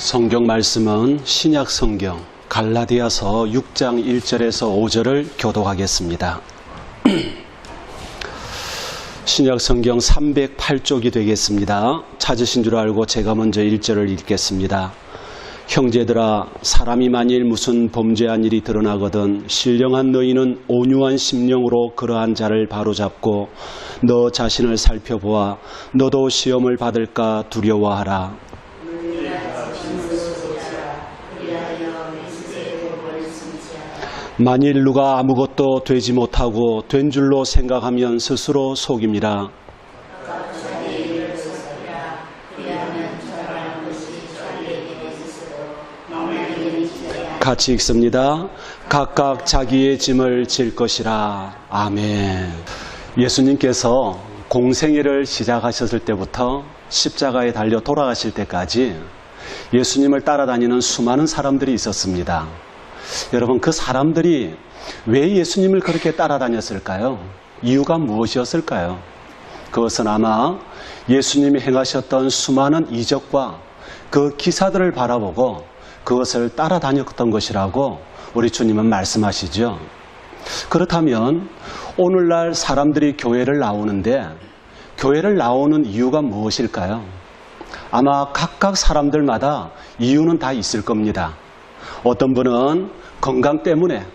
성경 말씀은 신약 성경 갈라디아서 6장 1절에서 5절을 교독하겠습니다. 신약 성경 308쪽이 되겠습니다. 찾으신 줄 알고 제가 먼저 1절을 읽겠습니다. 형제들아, 사람이 만일 무슨 범죄한 일이 드러나거든 신령한 너희는 온유한 심령으로 그러한 자를 바로잡고 너 자신을 살펴보아 너도 시험을 받을까 두려워하라. 만일 누가 아무것도 되지 못하고 된 줄로 생각하면 스스로 속임이라. 같이 읽습니다. 각각 자기의 짐을 질 것이라. 아멘. 예수님께서 공생애를 시작하셨을 때부터 십자가에 달려 돌아가실 때까지 예수님을 따라다니는 수많은 사람들이 있었습니다. 여러분, 그 사람들이 왜 예수님을 그렇게 따라다녔을까요? 이유가 무엇이었을까요? 그것은 아마 예수님이 행하셨던 수많은 이적과 그 기사들을 바라보고 그것을 따라다녔던 것이라고 우리 주님은 말씀하시죠. 그렇다면 오늘날 사람들이 교회를 나오는데 교회를 나오는 이유가 무엇일까요? 아마 각각 사람들마다 이유는 다 있을 겁니다. 어떤 분은 건강 때문에,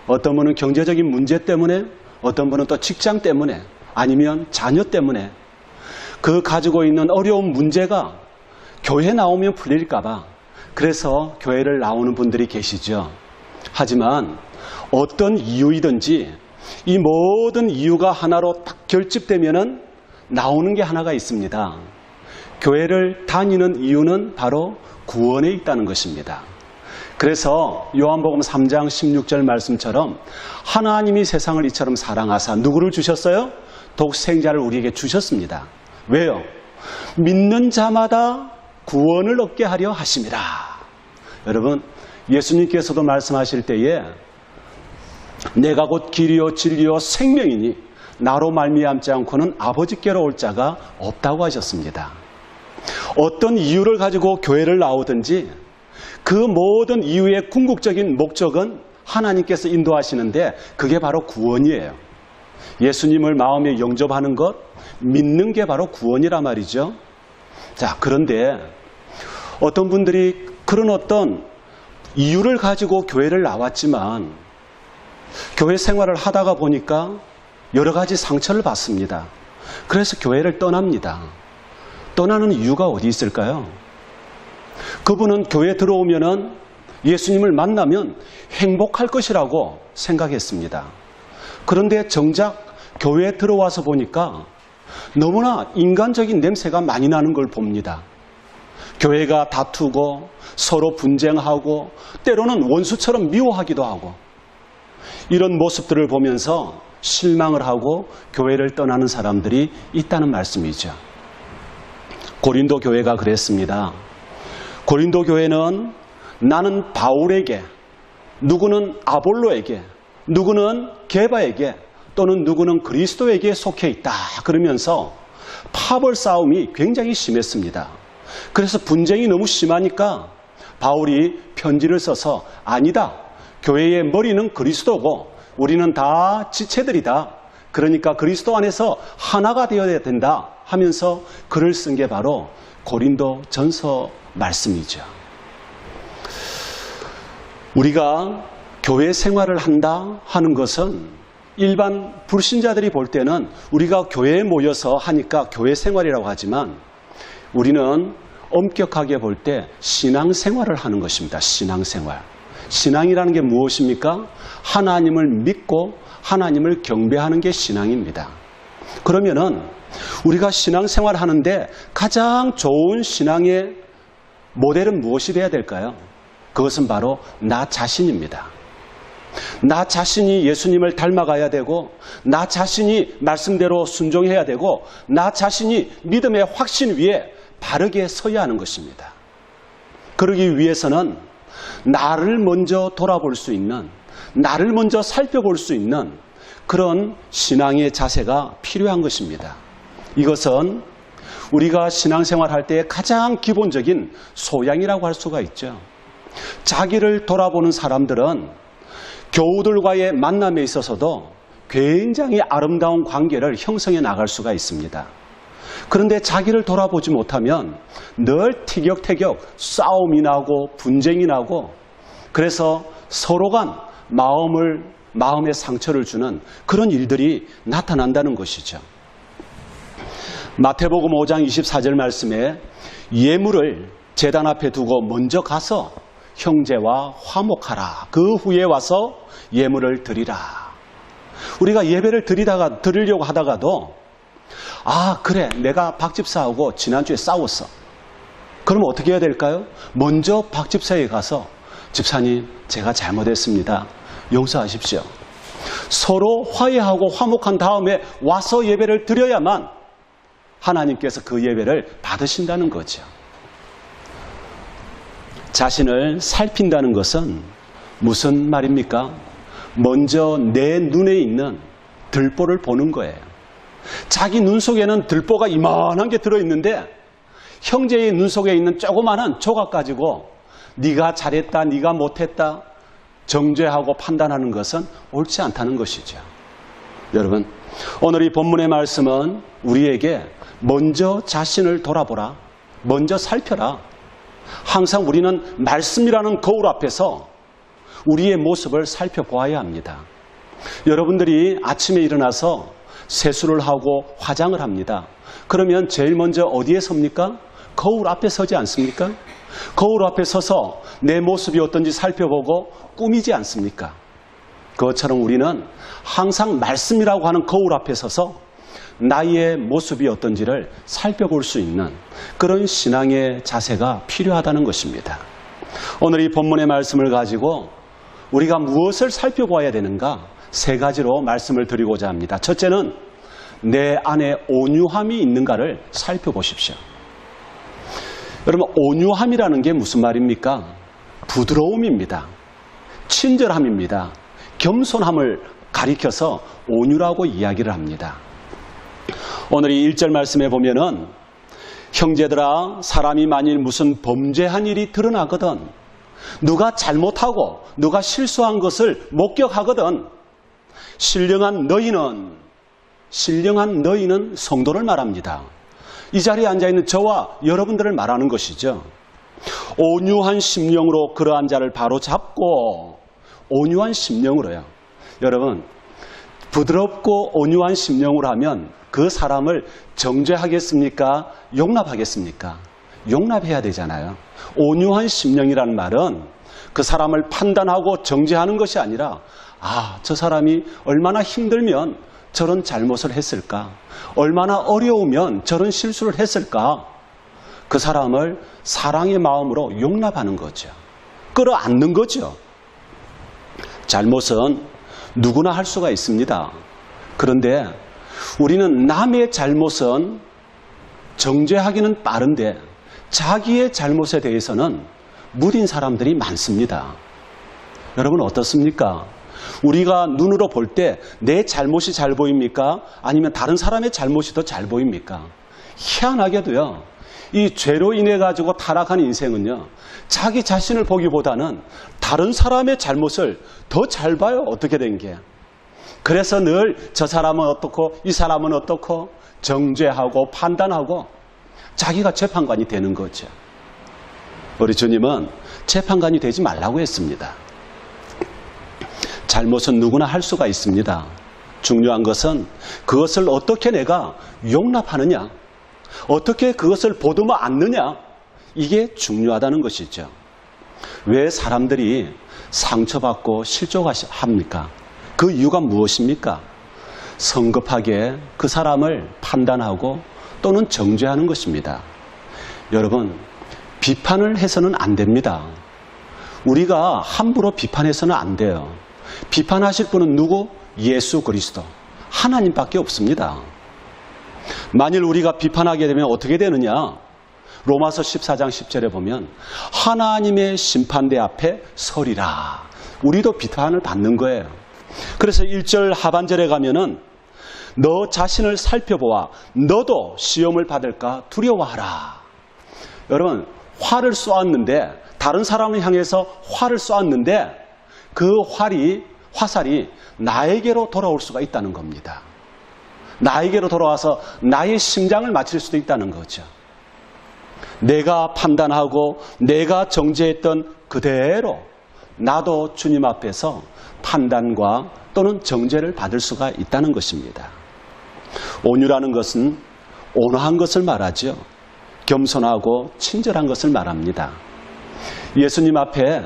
어떤 분은 경제적인 문제 때문에, 어떤 분은 또 직장 때문에, 아니면 자녀 때문에 그 가지고 있는 어려운 문제가 교회 나오면 풀릴까 봐 그래서 교회를 나오는 분들이 계시죠. 하지만 어떤 이유이든지 이 모든 이유가 하나로 딱 결집되면은 나오는 게 하나가 있습니다. 교회를 다니는 이유는 바로 구원에 있다는 것입니다. 그래서 요한복음 3장 16절 말씀처럼 하나님이 세상을 이처럼 사랑하사 누구를 주셨어요? 독생자를 우리에게 주셨습니다. 왜요? 믿는 자마다 구원을 얻게 하려 하심이라. 여러분, 예수님께서도 말씀하실 때에 내가 곧 길이요 진리요 생명이니 나로 말미암지 않고는 아버지께로 올 자가 없다고 하셨습니다. 어떤 이유를 가지고 교회를 나오든지 그 모든 이유의 궁극적인 목적은 하나님께서 인도하시는데 그게 바로 구원이에요. 예수님을 마음에 영접하는 것, 믿는 게 바로 구원이란 말이죠. 자, 그런데 어떤 분들이 그런 어떤 이유를 가지고 교회를 나왔지만 교회 생활을 하다가 보니까 여러 가지 상처를 받습니다. 그래서 교회를 떠납니다. 떠나는 이유가 어디 있을까요? 그분은 교회에 들어오면은 예수님을 만나면 행복할 것이라고 생각했습니다. 그런데 정작 교회에 들어와서 보니까 너무나 인간적인 냄새가 많이 나는 걸 봅니다. 교회가 다투고 서로 분쟁하고 때로는 원수처럼 미워하기도 하고 이런 모습들을 보면서 실망을 하고 교회를 떠나는 사람들이 있다는 말씀이죠. 고린도 교회가 그랬습니다. 고린도 교회는 나는 바울에게, 누구는 아볼로에게, 누구는 게바에게, 또는 누구는 그리스도에게 속해 있다 그러면서 파벌 싸움이 굉장히 심했습니다. 그래서 분쟁이 너무 심하니까 바울이 편지를 써서 아니다, 교회의 머리는 그리스도고 우리는 다 지체들이다, 그러니까 그리스도 안에서 하나가 되어야 된다 하면서 글을 쓴 게 바로 고린도 전서 말씀이죠. 우리가 교회 생활을 한다 하는 것은 일반 불신자들이 볼 때는 우리가 교회에 모여서 하니까 교회 생활이라고 하지만 우리는 엄격하게 볼 때 신앙생활을 하는 것입니다. 신앙생활. 신앙이라는 게 무엇입니까? 하나님을 믿고 하나님을 경배하는 게 신앙입니다. 그러면은 우리가 신앙생활 하는데 가장 좋은 신앙의 모델은 무엇이 되어야 될까요? 그것은 바로 나 자신입니다. 나 자신이 예수님을 닮아가야 되고 나 자신이 말씀대로 순종해야 되고 나 자신이 믿음의 확신 위에 바르게 서야 하는 것입니다. 그러기 위해서는 나를 먼저 돌아볼 수 있는, 나를 먼저 살펴볼 수 있는 그런 신앙의 자세가 필요한 것입니다. 이것은 우리가 신앙생활 할 때 가장 기본적인 소양이라고 할 수가 있죠. 자기를 돌아보는 사람들은 교우들과의 만남에 있어서도 굉장히 아름다운 관계를 형성해 나갈 수가 있습니다. 그런데 자기를 돌아보지 못하면 늘 티격태격 싸움이 나고 분쟁이 나고, 그래서 서로 간 마음에 상처를 주는 그런 일들이 나타난다는 것이죠. 마태복음 5장 24절 말씀에 예물을 제단 앞에 두고 먼저 가서 형제와 화목하라. 그 후에 와서 예물을 드리라. 우리가 예배를 드리려고 하다가도 그래, 내가 박 집사하고 지난주에 싸웠어. 그럼 어떻게 해야 될까요? 먼저 박 집사에 가서 집사님, 제가 잘못했습니다. 용서하십시오. 서로 화해하고 화목한 다음에 와서 예배를 드려야만 하나님께서 그 예배를 받으신다는 거죠. 자신을 살핀다는 것은 무슨 말입니까? 먼저 내 눈에 있는 들보를 보는 거예요. 자기 눈 속에는 들보가 이만한 게 들어있는데 형제의 눈 속에 있는 조그마한 조각 가지고 네가 잘했다, 네가 못했다 정죄하고 판단하는 것은 옳지 않다는 것이죠. 여러분, 오늘 이 본문의 말씀은 우리에게 먼저 자신을 돌아보라, 먼저 살펴라. 항상 우리는 말씀이라는 거울 앞에서 우리의 모습을 살펴보아야 합니다. 여러분들이 아침에 일어나서 세수를 하고 화장을 합니다. 그러면 제일 먼저 어디에 섭니까? 거울 앞에 서지 않습니까? 거울 앞에 서서 내 모습이 어떤지 살펴보고 꾸미지 않습니까? 그것처럼 우리는 항상 말씀이라고 하는 거울 앞에 서서 나의 모습이 어떤지를 살펴볼 수 있는 그런 신앙의 자세가 필요하다는 것입니다. 오늘 이 본문의 말씀을 가지고 우리가 무엇을 살펴봐야 되는가? 세 가지로 말씀을 드리고자 합니다. 첫째는 내 안에 온유함이 있는가를 살펴보십시오. 여러분, 온유함이라는 게 무슨 말입니까? 부드러움입니다. 친절함입니다. 겸손함을 가리켜서 온유라고 이야기를 합니다. 오늘 이 1절 말씀에 보면은 형제들아, 사람이 만일 무슨 범죄한 일이 드러나거든, 누가 잘못하고 누가 실수한 것을 목격하거든, 신령한 너희는 성도를 말합니다. 이 자리에 앉아있는 저와 여러분들을 말하는 것이죠. 온유한 심령으로 그러한 자를 바로 잡고, 온유한 심령으로요. 여러분, 부드럽고 온유한 심령으로 하면 그 사람을 정죄하겠습니까? 용납하겠습니까? 용납해야 되잖아요. 온유한 심령이라는 말은 그 사람을 판단하고 정죄하는 것이 아니라, 저 사람이 얼마나 힘들면 저런 잘못을 했을까? 얼마나 어려우면 저런 실수를 했을까? 그 사람을 사랑의 마음으로 용납하는 거죠. 끌어안는 거죠. 잘못은 누구나 할 수가 있습니다. 그런데 우리는 남의 잘못은 정죄하기는 빠른데 자기의 잘못에 대해서는 무딘 사람들이 많습니다. 여러분 어떻습니까? 우리가 눈으로 볼 때 내 잘못이 잘 보입니까? 아니면 다른 사람의 잘못이 더 잘 보입니까? 희한하게도요, 이 죄로 인해 가지고 타락한 인생은요, 자기 자신을 보기보다는 다른 사람의 잘못을 더 잘 봐요. 어떻게 된 게. 그래서 늘 저 사람은 어떻고 이 사람은 어떻고 정죄하고 판단하고 자기가 재판관이 되는 거죠. 우리 주님은 재판관이 되지 말라고 했습니다. 잘못은 누구나 할 수가 있습니다. 중요한 것은 그것을 어떻게 내가 용납하느냐, 어떻게 그것을 보듬어 안느냐, 이게 중요하다는 것이죠. 왜 사람들이 상처받고 실족합니까? 그 이유가 무엇입니까? 성급하게 그 사람을 판단하고 또는 정죄하는 것입니다. 여러분, 비판을 해서는 안 됩니다. 우리가 함부로 비판해서는 안 돼요. 비판하실 분은 누구? 예수 그리스도, 하나님밖에 없습니다. 만일 우리가 비판하게 되면 어떻게 되느냐? 로마서 14장 10절에 보면 하나님의 심판대 앞에 서리라. 우리도 비판을 받는 거예요. 그래서 1절 하반절에 가면은 너 자신을 살펴보아 너도 시험을 받을까 두려워하라. 여러분, 활을 쏘았는데, 다른 사람을 향해서 활을 쏘았는데 그 화살이 나에게로 돌아올 수가 있다는 겁니다. 나에게로 돌아와서 나의 심장을 맞힐 수도 있다는 거죠. 내가 판단하고 내가 정죄했던 그대로 나도 주님 앞에서 판단과 또는 정죄를 받을 수가 있다는 것입니다. 온유라는 것은 온화한 것을 말하죠. 겸손하고 친절한 것을 말합니다. 예수님 앞에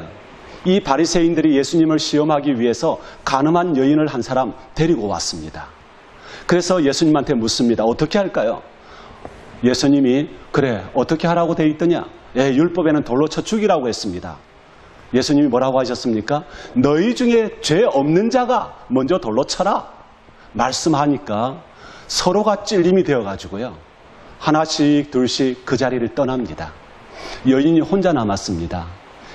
이 바리새인들이 예수님을 시험하기 위해서 간음한 여인을 한 사람 데리고 왔습니다. 그래서 예수님한테 묻습니다. 어떻게 할까요? 예수님이 그래 어떻게 하라고 되어 있더냐? 율법에는 돌로 쳐 죽이라고 했습니다. 예수님이 뭐라고 하셨습니까? 너희 중에 죄 없는 자가 먼저 돌로 쳐라 말씀하니까 서로가 찔림이 되어가지고요, 하나씩 둘씩 그 자리를 떠납니다. 여인이 혼자 남았습니다.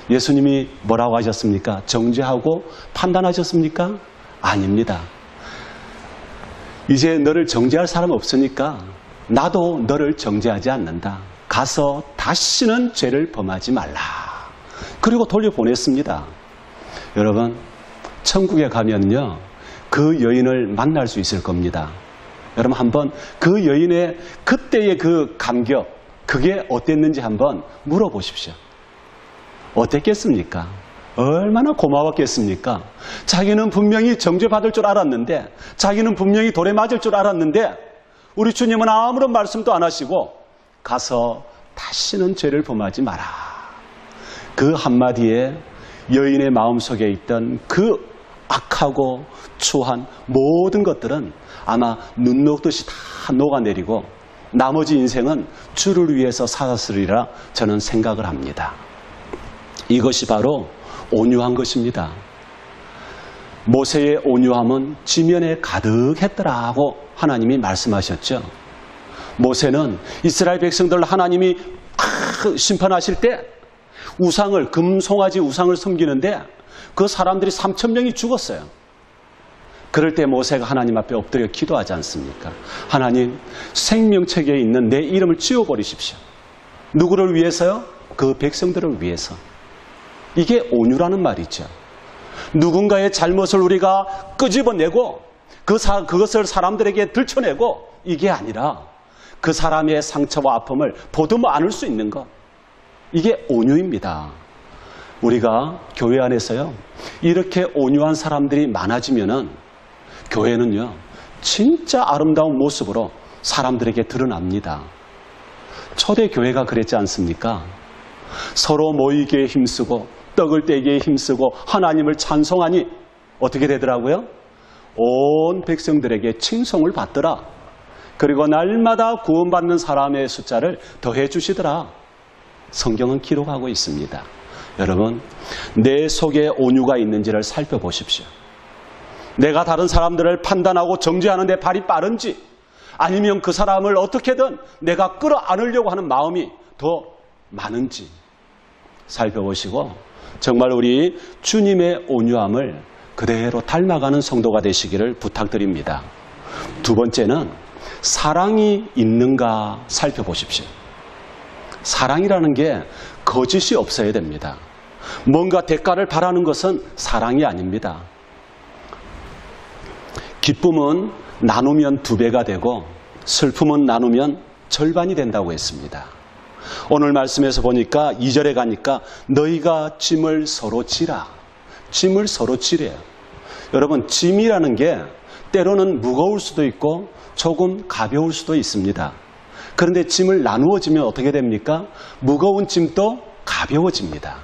예수님이 뭐라고 하셨습니까? 정죄하고 판단하셨습니까? 아닙니다. 이제 너를 정죄할 사람 없으니까 나도 너를 정죄하지 않는다. 가서 다시는 죄를 범하지 말라. 그리고 돌려보냈습니다. 여러분, 천국에 가면요, 그 여인을 만날 수 있을 겁니다. 여러분, 한번 그 여인의 그때의 그 감격, 그게 어땠는지 한번 물어보십시오. 어땠겠습니까? 얼마나 고마웠겠습니까? 자기는 분명히 정죄받을 줄 알았는데, 자기는 분명히 돌에 맞을 줄 알았는데, 우리 주님은 아무런 말씀도 안 하시고 가서 다시는 죄를 범하지 마라. 그 한마디에 여인의 마음속에 있던 그 악하고 추한 모든 것들은 아마 눈 녹듯이 다 녹아내리고 나머지 인생은 주를 위해서 살았으리라 저는 생각을 합니다. 이것이 바로 온유한 것입니다. 모세의 온유함은 지면에 가득했더라고 하나님이 말씀하셨죠. 모세는 이스라엘 백성들 하나님이 심판하실 때 우상을, 금송아지 우상을 섬기는데 그 사람들이 3,000명이 죽었어요. 그럴 때 모세가 하나님 앞에 엎드려 기도하지 않습니까? 하나님, 생명책에 있는 내 이름을 지워버리십시오. 누구를 위해서요? 그 백성들을 위해서. 이게 온유라는 말이죠. 누군가의 잘못을 우리가 끄집어내고 그것을 사람들에게 들춰내고 이게 아니라 그 사람의 상처와 아픔을 보듬어 안을 수 있는 것. 이게 온유입니다. 우리가 교회 안에서요, 이렇게 온유한 사람들이 많아지면은 교회는요, 진짜 아름다운 모습으로 사람들에게 드러납니다. 초대교회가 그랬지 않습니까? 서로 모이기에 힘쓰고 떡을 떼기에 힘쓰고 하나님을 찬송하니 어떻게 되더라고요? 온 백성들에게 칭송을 받더라. 그리고 날마다 구원받는 사람의 숫자를 더해 주시더라. 성경은 기록하고 있습니다. 여러분, 내 속에 온유가 있는지를 살펴보십시오. 내가 다른 사람들을 판단하고 정죄하는 데 발이 빠른지, 아니면 그 사람을 어떻게든 내가 끌어안으려고 하는 마음이 더 많은지 살펴보시고 정말 우리 주님의 온유함을 그대로 닮아가는 성도가 되시기를 부탁드립니다. 두 번째는 사랑이 있는가 살펴보십시오. 사랑이라는 게 거짓이 없어야 됩니다. 뭔가 대가를 바라는 것은 사랑이 아닙니다. 기쁨은 나누면 2배가 되고 슬픔은 나누면 절반이 된다고 했습니다. 오늘 말씀에서 보니까 2절에 가니까 너희가 짐을 서로 지라. 짐을 서로 지래요. 여러분, 짐이라는 게 때로는 무거울 수도 있고 조금 가벼울 수도 있습니다. 그런데 짐을 나누어 지면 어떻게 됩니까? 무거운 짐도 가벼워집니다.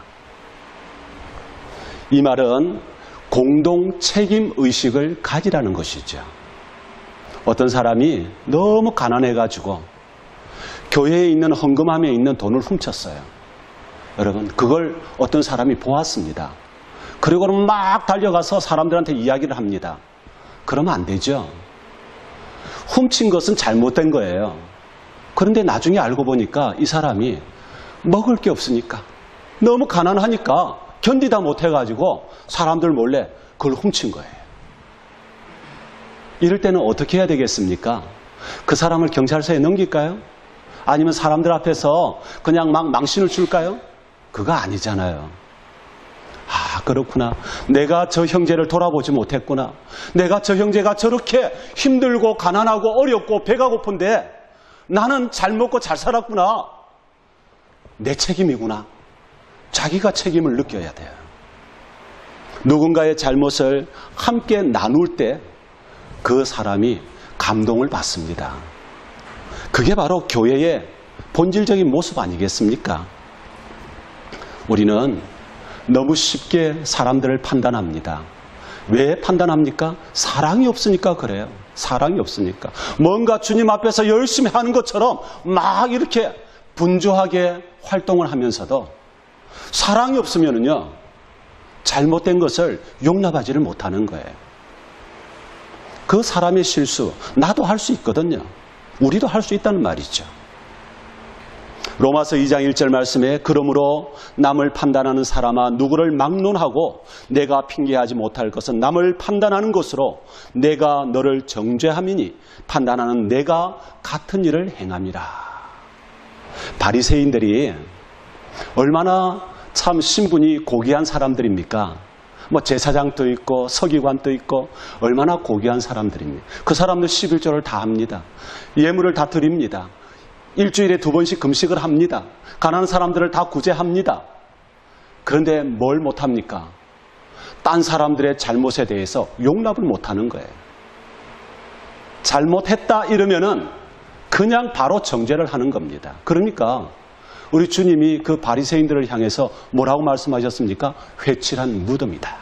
이 말은 공동 책임 의식을 가지라는 것이죠. 어떤 사람이 너무 가난해가지고 교회에 있는 헌금함에 있는 돈을 훔쳤어요. 여러분, 그걸 어떤 사람이 보았습니다. 그리고는 막 달려가서 사람들한테 이야기를 합니다. 그러면 안 되죠. 훔친 것은 잘못된 거예요. 그런데 나중에 알고 보니까 이 사람이 먹을 게 없으니까, 너무 가난하니까 견디다 못해가지고 사람들 몰래 그걸 훔친 거예요. 이럴 때는 어떻게 해야 되겠습니까? 그 사람을 경찰서에 넘길까요? 아니면 사람들 앞에서 그냥 막 망신을 줄까요? 그거 아니잖아요. 아, 그렇구나. 내가 저 형제를 돌아보지 못했구나. 내가 저 형제가 저렇게 힘들고 가난하고 어렵고 배가 고픈데 나는 잘 먹고 잘 살았구나. 내 책임이구나. 자기가 책임을 느껴야 돼요. 누군가의 잘못을 함께 나눌 때 그 사람이 감동을 받습니다. 그게 바로 교회의 본질적인 모습 아니겠습니까? 우리는 너무 쉽게 사람들을 판단합니다. 왜 판단합니까? 사랑이 없으니까 그래요. 사랑이 없으니까. 뭔가 주님 앞에서 열심히 하는 것처럼 막 이렇게 분주하게 활동을 하면서도 사랑이 없으면요, 잘못된 것을 용납하지를 못하는 거예요. 그 사람의 실수, 나도 할 수 있거든요. 우리도 할 수 있다는 말이죠. 로마서 2장 1절 말씀에 그러므로 남을 판단하는 사람아 누구를 막론하고 내가 핑계하지 못할 것은 남을 판단하는 것으로 내가 너를 정죄함이니 판단하는 내가 같은 일을 행함이라. 바리새인들이 얼마나 참 신분이 고귀한 사람들입니까? 뭐 제사장도 있고 서기관도 있고 얼마나 고귀한 사람들입니다. 그 사람들 11조를 다 합니다. 예물을 다 드립니다. 일주일에 2번씩 금식을 합니다. 가난한 사람들을 다 구제합니다. 그런데 뭘 못합니까? 딴 사람들의 잘못에 대해서 용납을 못하는 거예요. 잘못했다 이러면은 그냥 바로 정죄를 하는 겁니다. 그러니까 우리 주님이 그 바리새인들을 향해서 뭐라고 말씀하셨습니까? 회칠한 무덤이다.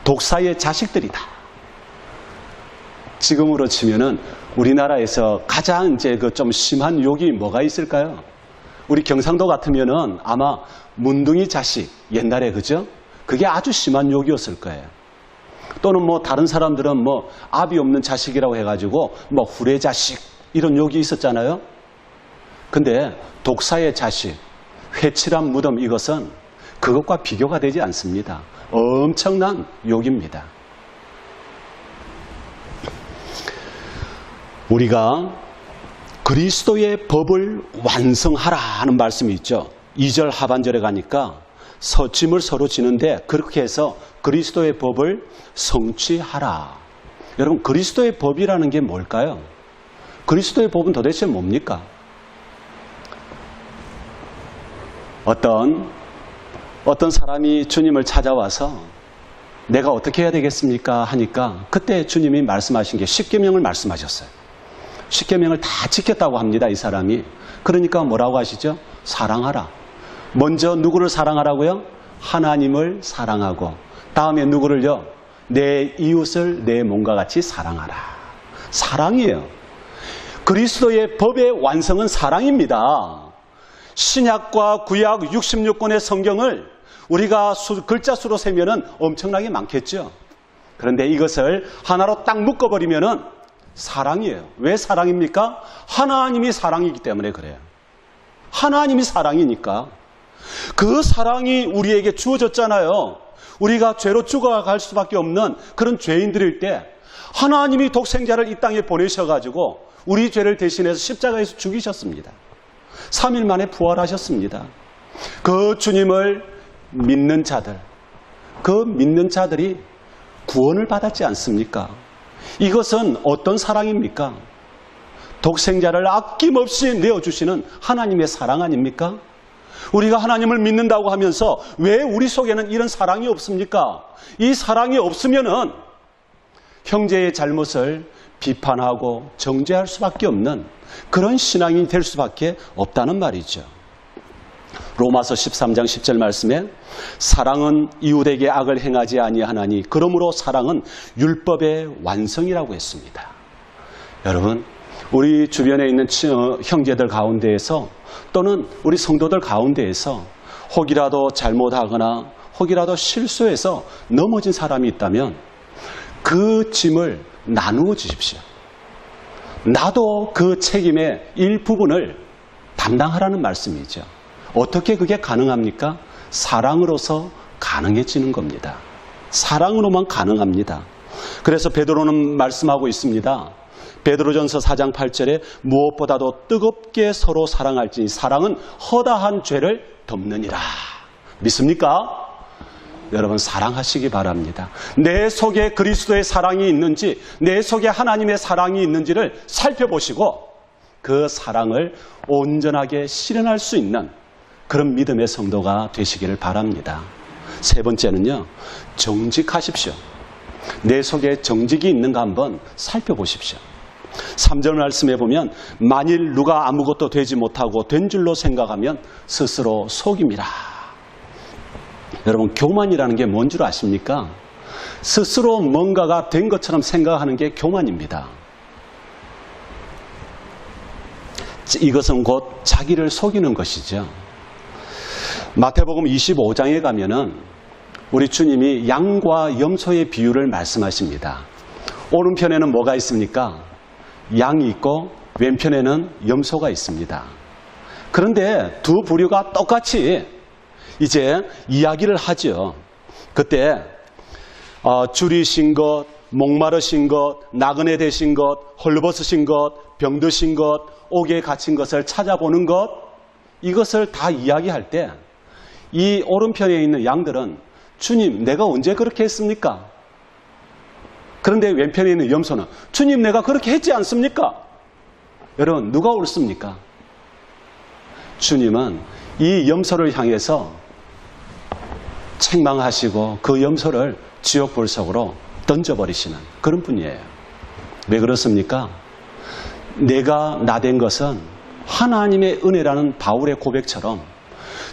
독사의 자식들이다. 지금으로 치면은 우리나라에서 가장 이제 그 좀 심한 욕이 뭐가 있을까요? 우리 경상도 같으면은 아마 문둥이 자식, 옛날에 그죠? 그게 아주 심한 욕이었을 거예요. 또는 뭐 다른 사람들은 뭐 압이 없는 자식이라고 해가지고 뭐 후레 자식 이런 욕이 있었잖아요. 근데 독사의 자식, 회칠한 무덤 이것은 그것과 비교가 되지 않습니다. 엄청난 욕입니다. 우리가 그리스도의 법을 완성하라 하는 말씀이 있죠. 2절 하반절에 가니까 짐을 서로 지는데 그렇게 해서 그리스도의 법을 성취하라. 여러분, 그리스도의 법이라는 게 뭘까요? 그리스도의 법은 도대체 뭡니까? 어떤 사람이 주님을 찾아와서 내가 어떻게 해야 되겠습니까? 하니까 그때 주님이 말씀하신 게 십계명을 말씀하셨어요. 십계명을 다 지켰다고 합니다, 이 사람이. 그러니까 뭐라고 하시죠? 사랑하라. 먼저 누구를 사랑하라고요? 하나님을 사랑하고 다음에 누구를요? 내 이웃을 내 몸과 같이 사랑하라. 사랑이에요. 그리스도의 법의 완성은 사랑입니다. 신약과 구약 66권의 성경을 우리가 글자 수로 세면은 엄청나게 많겠죠. 그런데 이것을 하나로 딱 묶어버리면은 사랑이에요. 왜 사랑입니까? 하나님이 사랑이기 때문에 그래요. 하나님이 사랑이니까. 그 사랑이 우리에게 주어졌잖아요. 우리가 죄로 죽어갈 수밖에 없는 그런 죄인들일 때 하나님이 독생자를 이 땅에 보내셔가지고 우리 죄를 대신해서 십자가에서 죽이셨습니다. 3일 만에 부활하셨습니다. 그 주님을 믿는 자들, 그 믿는 자들이 구원을 받았지 않습니까? 이것은 어떤 사랑입니까? 독생자를 아낌없이 내어주시는 하나님의 사랑 아닙니까? 우리가 하나님을 믿는다고 하면서 왜 우리 속에는 이런 사랑이 없습니까? 이 사랑이 없으면은 형제의 잘못을 비판하고 정죄할 수밖에 없는 그런 신앙이 될 수밖에 없다는 말이죠. 로마서 13장 10절 말씀에 사랑은 이웃에게 악을 행하지 아니하나니 그러므로 사랑은 율법의 완성이라고 했습니다. 여러분, 우리 주변에 있는 형제들 가운데에서 또는 우리 성도들 가운데에서 혹이라도 잘못하거나 혹이라도 실수해서 넘어진 사람이 있다면 그 짐을 나누어 주십시오. 나도 그 책임의 일부분을 담당하라는 말씀이죠. 어떻게 그게 가능합니까? 사랑으로서 가능해지는 겁니다. 사랑으로만 가능합니다. 그래서 베드로는 말씀하고 있습니다. 베드로전서 4장 8절에 무엇보다도 뜨겁게 서로 사랑할지니 사랑은 허다한 죄를 덮느니라. 믿습니까? 여러분 사랑하시기 바랍니다. 내 속에 그리스도의 사랑이 있는지, 내 속에 하나님의 사랑이 있는지를 살펴보시고 그 사랑을 온전하게 실현할 수 있는 그런 믿음의 성도가 되시기를 바랍니다. 세 번째는요, 정직하십시오. 내 속에 정직이 있는가 한번 살펴보십시오. 3절 말씀에 보면 만일 누가 아무것도 되지 못하고 된 줄로 생각하면 스스로 속임이라. 여러분 교만이라는 게 뭔 줄 아십니까? 스스로 뭔가가 된 것처럼 생각하는 게 교만입니다. 이것은 곧 자기를 속이는 것이죠. 마태복음 25장에 가면은 우리 주님이 양과 염소의 비유를 말씀하십니다. 오른편에는 뭐가 있습니까? 양이 있고 왼편에는 염소가 있습니다. 그런데 두 부류가 똑같이 이제 이야기를 하죠. 그때 줄이 신 것, 목마르신 것, 나그네 되신 것, 헐벗으신 것, 병드신 것, 옥에 갇힌 것을 찾아보는 것, 이것을 다 이야기할 때 이 오른편에 있는 양들은 주님 내가 언제 그렇게 했습니까? 그런데 왼편에 있는 염소는 주님 내가 그렇게 했지 않습니까? 여러분 누가 옳습니까? 주님은 이 염소를 향해서 책망하시고 그 염소를 지옥불 속으로 던져버리시는 그런 분이에요. 왜 그렇습니까? 내가 나된 것은 하나님의 은혜라는 바울의 고백처럼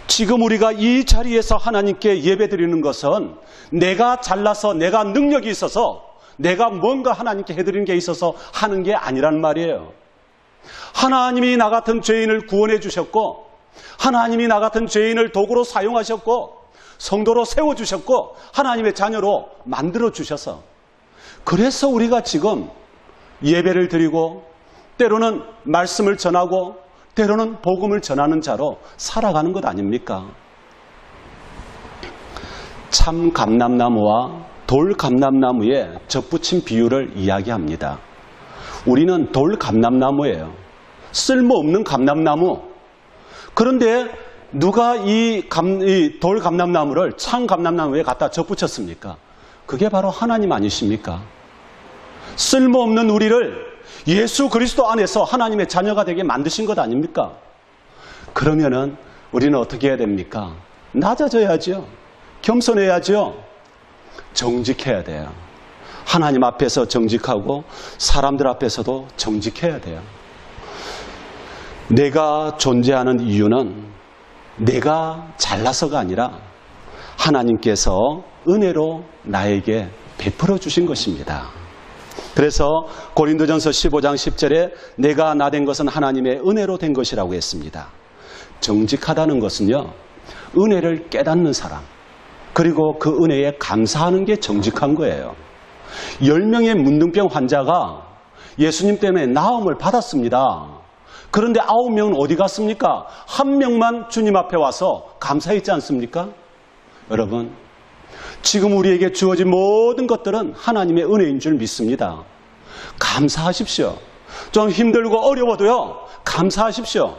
지금 우리가 이 자리에서 하나님께 예배드리는 것은 내가 잘나서 내가 능력이 있어서 내가 뭔가 하나님께 해드리는 게 있어서 하는 게 아니란 말이에요. 하나님이 나 같은 죄인을 구원해 주셨고 하나님이 나 같은 죄인을 도구로 사용하셨고 성도로 세워주셨고 하나님의 자녀로 만들어 주셔서 그래서 우리가 지금 예배를 드리고 때로는 말씀을 전하고 때로는 복음을 전하는 자로 살아가는 것 아닙니까? 참 감람나무와 돌 감람나무의 접붙인 비유를 이야기합니다. 우리는 돌 감람나무예요. 쓸모없는 감람나무. 그런데 누가 이 돌 감람나무를 참 감람나무에 갖다 접붙였습니까? 그게 바로 하나님 아니십니까? 쓸모없는 우리를 예수 그리스도 안에서 하나님의 자녀가 되게 만드신 것 아닙니까? 그러면은 우리는 어떻게 해야 됩니까? 낮아져야죠. 겸손해야죠. 정직해야 돼요. 하나님 앞에서 정직하고 사람들 앞에서도 정직해야 돼요. 내가 존재하는 이유는 내가 잘나서가 아니라 하나님께서 은혜로 나에게 베풀어 주신 것입니다. 그래서 고린도전서 15장 10절에 내가 나 된 것은 하나님의 은혜로 된 것이라고 했습니다. 정직하다는 것은요, 은혜를 깨닫는 사람, 그리고 그 은혜에 감사하는 게 정직한 거예요. 10명의 문둥병 환자가 예수님 때문에 나음을 받았습니다. 그런데 9명은 어디 갔습니까? 1명만 주님 앞에 와서 감사했지 않습니까? 여러분, 지금 우리에게 주어진 모든 것들은 하나님의 은혜인 줄 믿습니다. 감사하십시오. 좀 힘들고 어려워도요, 감사하십시오.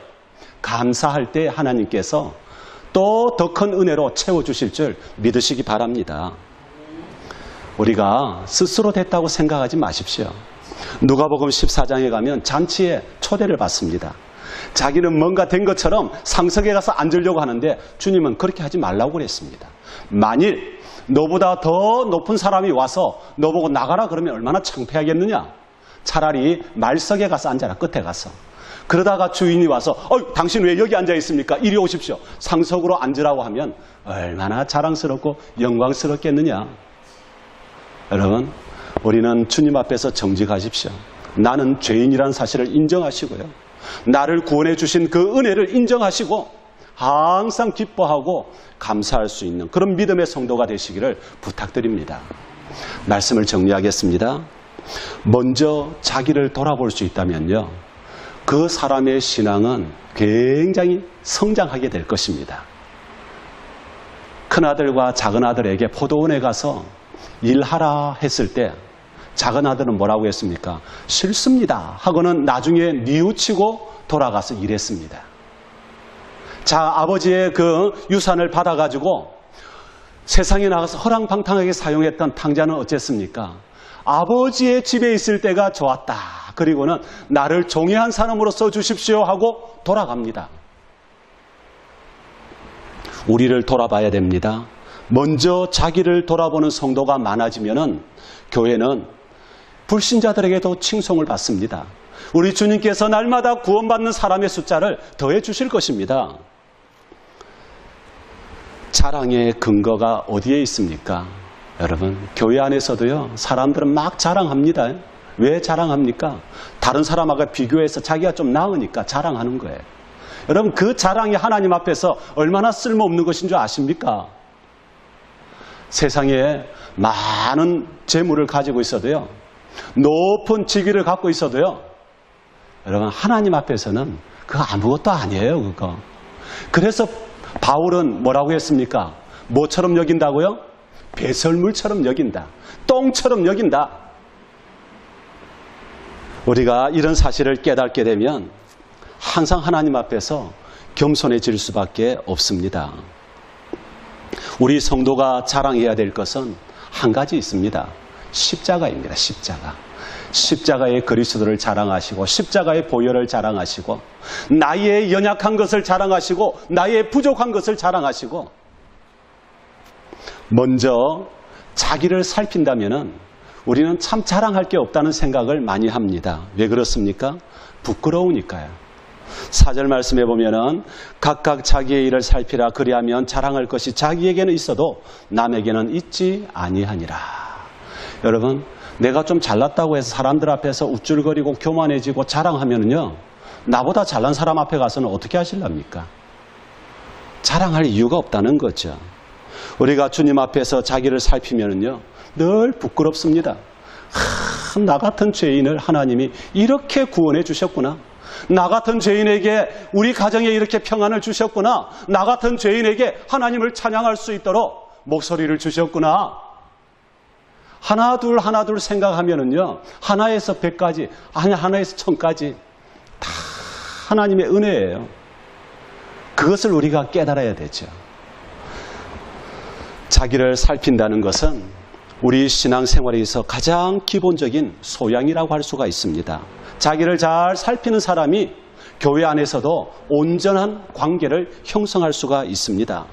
감사할 때 하나님께서 또 더 큰 은혜로 채워주실 줄 믿으시기 바랍니다. 우리가 스스로 됐다고 생각하지 마십시오. 누가복음 14장에 가면 잔치에 초대를 받습니다. 자기는 뭔가 된 것처럼 상석에 가서 앉으려고 하는데 주님은 그렇게 하지 말라고 그랬습니다. 만일 너보다 더 높은 사람이 와서 너보고 나가라 그러면 얼마나 창피하겠느냐. 차라리 말석에 가서 앉아라, 끝에 가서. 그러다가 주인이 와서 당신 왜 여기 앉아 있습니까? 이리 오십시오. 상석으로 앉으라고 하면 얼마나 자랑스럽고 영광스럽겠느냐. 여러분, 우리는 주님 앞에서 정직하십시오. 나는 죄인이라는 사실을 인정하시고요, 나를 구원해 주신 그 은혜를 인정하시고 항상 기뻐하고 감사할 수 있는 그런 믿음의 성도가 되시기를 부탁드립니다. 말씀을 정리하겠습니다. 먼저 자기를 돌아볼 수 있다면요, 그 사람의 신앙은 굉장히 성장하게 될 것입니다. 큰아들과 작은아들에게 포도원에 가서 일하라 했을 때 작은 아들은 뭐라고 했습니까? 싫습니다 하고는 나중에 뉘우치고 돌아가서 일했습니다. 자, 아버지의 그 유산을 받아가지고 세상에 나가서 허랑방탕하게 사용했던 탕자는 어쨌습니까? 아버지의 집에 있을 때가 좋았다. 그리고는 나를 종이 한 사람으로 써주십시오 하고 돌아갑니다. 우리를 돌아봐야 됩니다. 먼저 자기를 돌아보는 성도가 많아지면은 교회는 불신자들에게도 칭송을 받습니다. 우리 주님께서 날마다 구원받는 사람의 숫자를 더해 주실 것입니다. 자랑의 근거가 어디에 있습니까? 여러분, 교회 안에서도요, 사람들은 막 자랑합니다. 왜 자랑합니까? 다른 사람하고 비교해서 자기가 좀 나으니까 자랑하는 거예요. 여러분, 그 자랑이 하나님 앞에서 얼마나 쓸모없는 것인 줄 아십니까? 세상에 많은 재물을 가지고 있어도요, 높은 직위를 갖고 있어도요, 여러분, 하나님 앞에서는 그거 아무것도 아니에요, 그거. 그래서 바울은 뭐라고 했습니까? 뭐처럼 여긴다고요? 배설물처럼 여긴다. 똥처럼 여긴다. 우리가 이런 사실을 깨닫게 되면 항상 하나님 앞에서 겸손해질 수밖에 없습니다. 우리 성도가 자랑해야 될 것은 한 가지 있습니다. 십자가입니다. 십자가. 십자가의 그리스도를 자랑하시고 십자가의 보혈을 자랑하시고 나의 연약한 것을 자랑하시고 나의 부족한 것을 자랑하시고 먼저 자기를 살핀다면은 우리는 참 자랑할 게 없다는 생각을 많이 합니다. 왜 그렇습니까? 부끄러우니까요. 4절 말씀해 보면은 각각 자기의 일을 살피라. 그리하면 자랑할 것이 자기에게는 있어도 남에게는 있지 아니하니라. 여러분, 내가 좀 잘났다고 해서 사람들 앞에서 우쭐거리고 교만해지고 자랑하면은요, 나보다 잘난 사람 앞에 가서는 어떻게 하실랍니까? 자랑할 이유가 없다는 거죠. 우리가 주님 앞에서 자기를 살피면은요, 늘 부끄럽습니다. 나 같은 죄인을 하나님이 이렇게 구원해 주셨구나. 나 같은 죄인에게 우리 가정에 이렇게 평안을 주셨구나. 나 같은 죄인에게 하나님을 찬양할 수 있도록 목소리를 주셨구나. 하나둘 생각하면은요, 하나에서 100까지, 하나에서 1000까지 다 하나님의 은혜예요. 그것을 우리가 깨달아야 되죠. 자기를 살핀다는 것은 우리 신앙생활에서 가장 기본적인 소양이라고 할 수가 있습니다. 자기를 잘 살피는 사람이 교회 안에서도 온전한 관계를 형성할 수가 있습니다.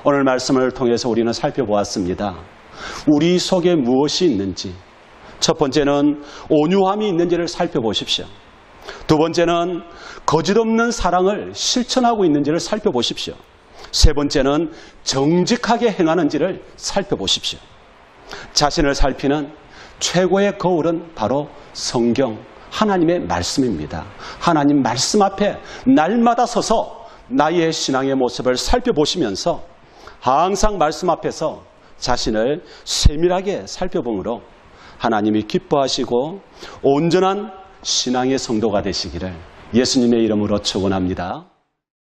오늘 말씀을 통해서 우리는 살펴보았습니다. 우리 속에 무엇이 있는지, 첫 번째는 온유함이 있는지를 살펴보십시오. 두 번째는 거짓없는 사랑을 실천하고 있는지를 살펴보십시오. 세 번째는 정직하게 행하는지를 살펴보십시오. 자신을 살피는 최고의 거울은 바로 성경, 하나님의 말씀입니다. 하나님 말씀 앞에 날마다 서서 나의 신앙의 모습을 살펴보시면서 항상 말씀 앞에서 자신을 세밀하게 살펴보므로 하나님이 기뻐하시고 온전한 신앙의 성도가 되시기를 예수님의 이름으로 축원합니다.